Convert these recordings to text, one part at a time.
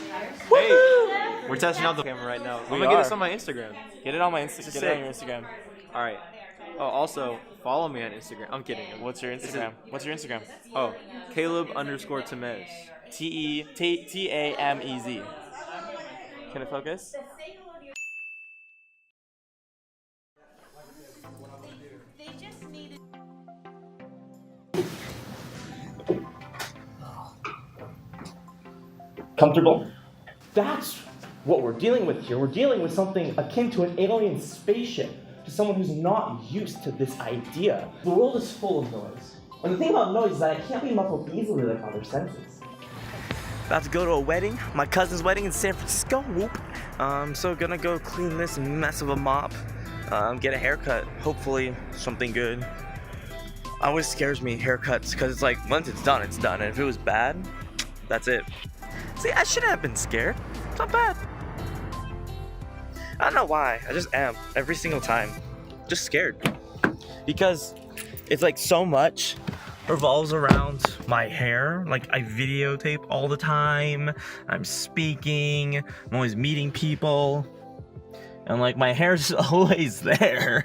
Hey, we're testing out the camera right now. I'm gonna get this on my Instagram. Get it on my Instagram. Get it on your Instagram. All right. Oh, also follow me on Instagram. I'm kidding. What's your Instagram? What's your Instagram? Oh, Caleb_Tamez. Tamez. Can it focus? Comfortable? That's what we're dealing with here. We're dealing with something akin to an alien spaceship, to someone who's not used to this idea. The world is full of noise. And the thing about noise is that it can't be muffled easily like other senses. About to go to a wedding, my cousin's wedding in San Francisco. Whoop. So gonna go clean this mess of a mop, get a haircut, hopefully something good. Always scares me, haircuts, because it's like, once it's done, it's done. And if it was bad, that's it. See, I shouldn't have been scared. It's not bad. I don't know why, I just am, every single time. Just scared. Because it's like so much revolves around my hair. Like, I videotape all the time, I'm speaking, I'm always meeting people, and like my hair's always there.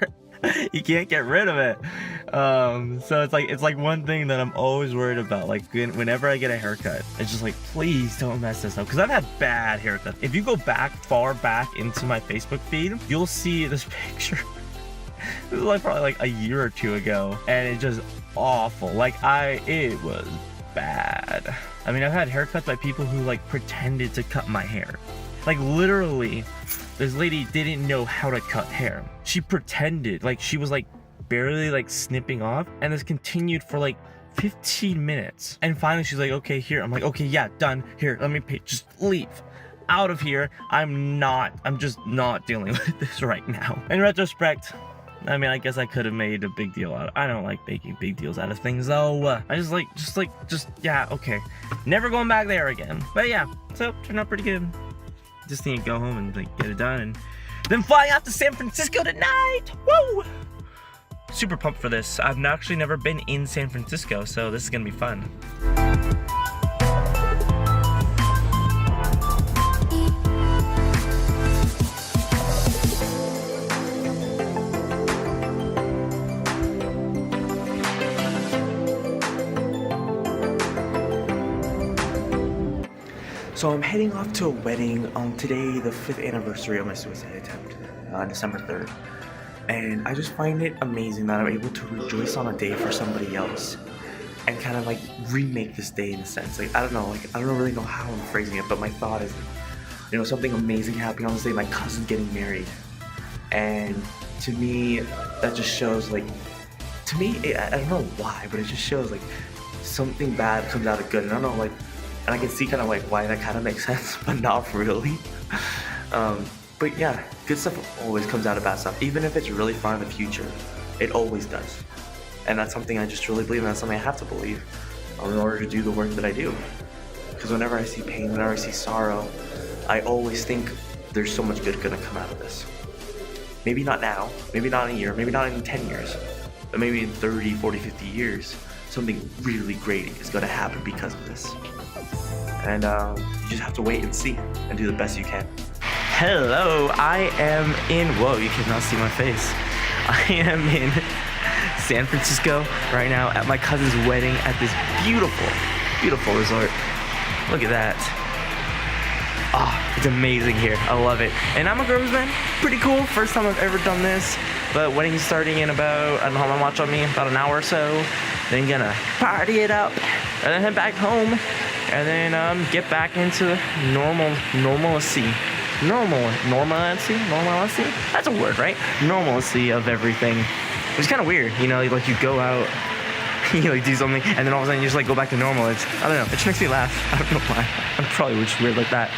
You can't get rid of it. So it's like one thing that I'm always worried about. Like whenever I get a haircut, it's just like, please don't mess this up, because I've had bad haircuts. If you go far back into my Facebook feed, you'll see this picture. This is like probably like a year or two ago, and it's just awful. Like it was bad. I mean, I've had haircuts by people who like pretended to cut my hair. Like literally, this lady didn't know how to cut hair. She pretended, like she was like barely like snipping off, and this continued for like 15 minutes. And finally she's like, okay, here. I'm like, okay, yeah, done. Here, let me pay. Just leave out of here. I'm just not dealing with this right now. In retrospect, I mean, I guess I could have made a big deal out of it. I don't like making big deals out of things though. I just yeah, okay. Never going back there again. But yeah, so turned out pretty good. Just need to go home and like get it done, and then flying out to San Francisco tonight. Woo! Super pumped for this. I've actually never been in San Francisco, so this is gonna be fun. So I'm heading off to a wedding on today, the 5th anniversary of my suicide attempt, December 3rd. And I just find it amazing that I'm able to rejoice on a day for somebody else and kind of like remake this day in a sense. Like, I don't really know how I'm phrasing it, but my thought is, you know, something amazing happening on this day, my cousin getting married. And to me, that just shows like, I don't know why, but it just shows like something bad comes out of good. And I don't know, like, and I can see kind of like why that kind of makes sense, but not really. But yeah, good stuff always comes out of bad stuff. Even if it's really far in the future, it always does. And that's something I just really believe, and that's something I have to believe in order to do the work that I do. Because whenever I see pain, whenever I see sorrow, I always think there's so much good gonna come out of this. Maybe not now, maybe not in a year, maybe not in 10 years, but maybe in 30, 40, 50 years, something really great is gonna happen because of this. And you just have to wait and see and do the best you can. Hello, I am in, whoa, you cannot see my face. I am in San Francisco right now at my cousin's wedding at this beautiful, beautiful resort. Look at that. Oh, it's amazing here. I love it. And I'm a groomsman. Pretty cool. First time I've ever done this. But wedding's starting in about, I don't know how much on me, about an hour or so. Then gonna party it up and then head back home. And then get back into normalcy. Normalcy? That's a word, right? Normalcy of everything. It's kind of weird, you know, like you go out, you like do something, and then all of a sudden you just like go back to normal. It's, I don't know, it just makes me laugh. I don't know why. I'm probably just weird like that.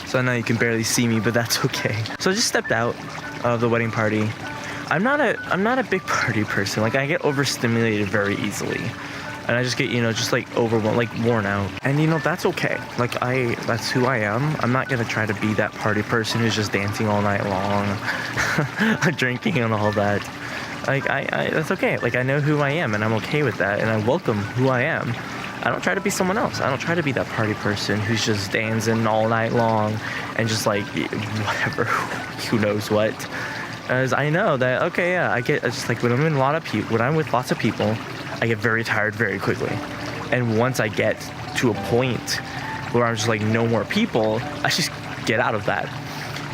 So I know you can barely see me, but that's okay. So I just stepped out of the wedding party. I'm not a big party person. Like, I get overstimulated very easily. And I just get, you know, just like overwhelmed, like worn out. And you know, that's okay. Like that's who I am. I'm not gonna try to be that party person who's just dancing all night long, drinking and all that. Like, that's okay. Like, I know who I am and I'm okay with that. And I welcome who I am. I don't try to be someone else. I don't try to be that party person who's just dancing all night long and just like whatever, who knows what. As I know that, okay, yeah, I get, it's just like when I'm with lots of people, I get very tired very quickly. And once I get to a point where I'm just like, no more people, I just get out of that.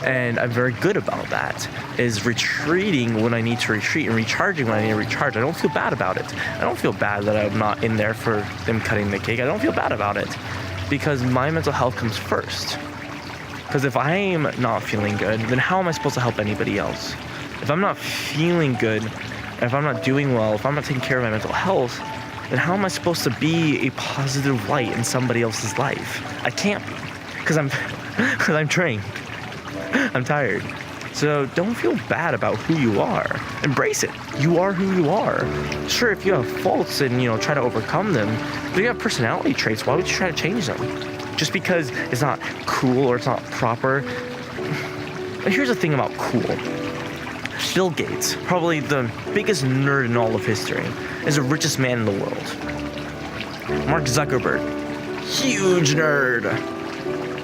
And I'm very good about that, is retreating when I need to retreat and recharging when I need to recharge. I don't feel bad about it. I don't feel bad that I'm not in there for them cutting the cake. I don't feel bad about it because my mental health comes first. Because if I'm not feeling good, then how am I supposed to help anybody else? If I'm not feeling good, if I'm not doing well, if I'm not taking care of my mental health, then how am I supposed to be a positive light in somebody else's life? I can't be, because I'm trained. I'm tired. So don't feel bad about who you are. Embrace it. You are who you are. Sure, if you have faults and, try to overcome them, but if you have personality traits, why would you try to change them? Just because it's not cool or it's not proper. And here's the thing about cool. Bill Gates, probably the biggest nerd in all of history, is the richest man in the world. Mark Zuckerberg, huge nerd,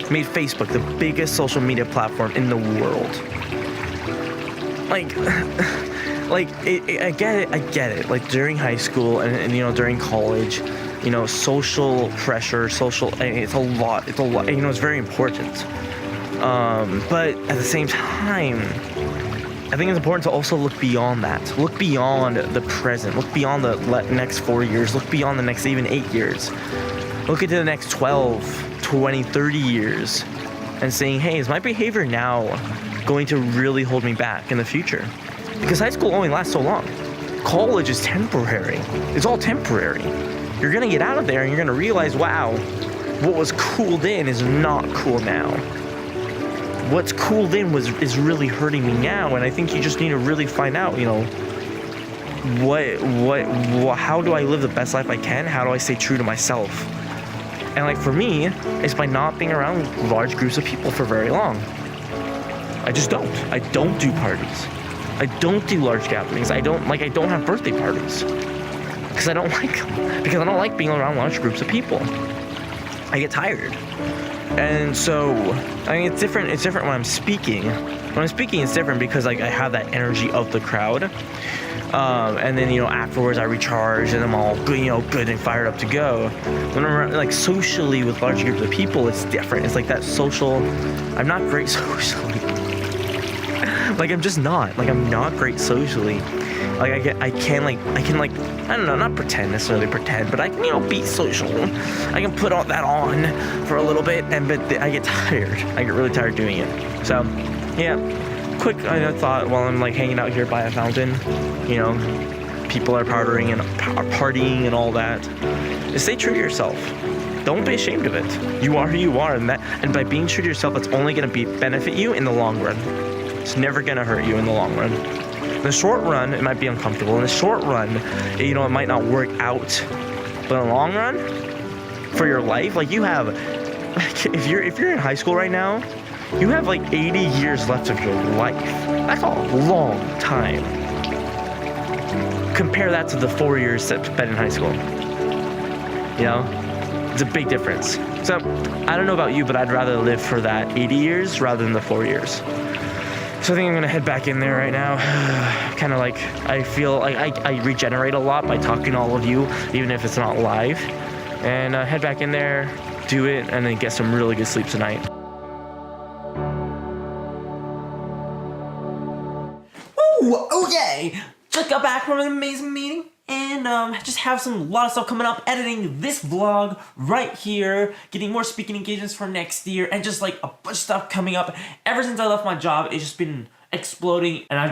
made Facebook the biggest social media platform in the world. I get it. Like during high school and during college, social pressure, it's a lot. It's very important. But at the same time, I think it's important to also look beyond that. Look beyond the present. Look beyond the next 4 years. Look beyond the next even 8 years. Look into the next 12, 20, 30 years and saying, hey, is my behavior now going to really hold me back in the future? Because high school only lasts so long. College is temporary. It's all temporary. You're going to get out of there and you're going to realize, wow, what was cool then is not cool now. What's cool then is really hurting me now, and I think you just need to really find out, how do I live the best life I can? How do I stay true to myself? And for me, it's by not being around large groups of people for very long. I just don't. I don't do parties. I don't do large gatherings. I don't have birthday parties because I don't like them. Because I don't like being around large groups of people. I get tired. And so, it's different. It's different when I'm speaking. When I'm speaking, it's different because I have that energy of the crowd. And then afterwards I recharge and I'm all good, good and fired up to go. When I'm socially with large groups of people, it's different. It's like that social. I'm not great socially. I'm just not. I'm not great socially. I can I don't know, not necessarily pretend, but I can, be social. I can put all that on for a little bit, but I get tired. I get really tired doing it. So, yeah, quick thought while I'm hanging out here by a fountain, people are partying and all that. Is stay true to yourself. Don't be ashamed of it. You are who you are, and by being true to yourself, that's only going to benefit you in the long run. It's never going to hurt you in the long run. In the short run, it might be uncomfortable. In the short run, it might not work out. But in the long run, for your life, you have, if you're in high school right now, you have 80 years left of your life. That's a long time. Compare that to the 4 years spent in high school. It's a big difference. So, I don't know about you, but I'd rather live for that 80 years rather than the 4 years. So I think I'm going to head back in there right now. Kind of I feel I regenerate a lot by talking to all of you, even if it's not live. And head back in there, do it, and then get some really good sleep tonight. Ooh, okay! Just got back from an amazing meeting. And just have a lot of stuff coming up, editing this vlog right here, getting more speaking engagements for next year, and just a bunch of stuff coming up. Ever since I left my job, it's just been exploding, and I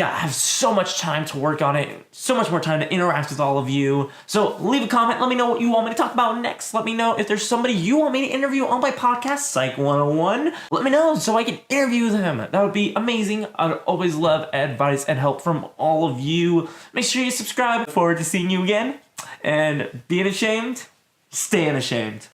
have so much time to work on it, so much more time to interact with all of you. So leave a comment, let me know what you want me to talk about next. Let me know if there's somebody you want me to interview on my podcast, Psych 101. Let me know so I can interview them. That would be amazing. I'd always love advice and help from all of you. Make sure you subscribe. Forward to seeing you again. And being ashamed, staying ashamed.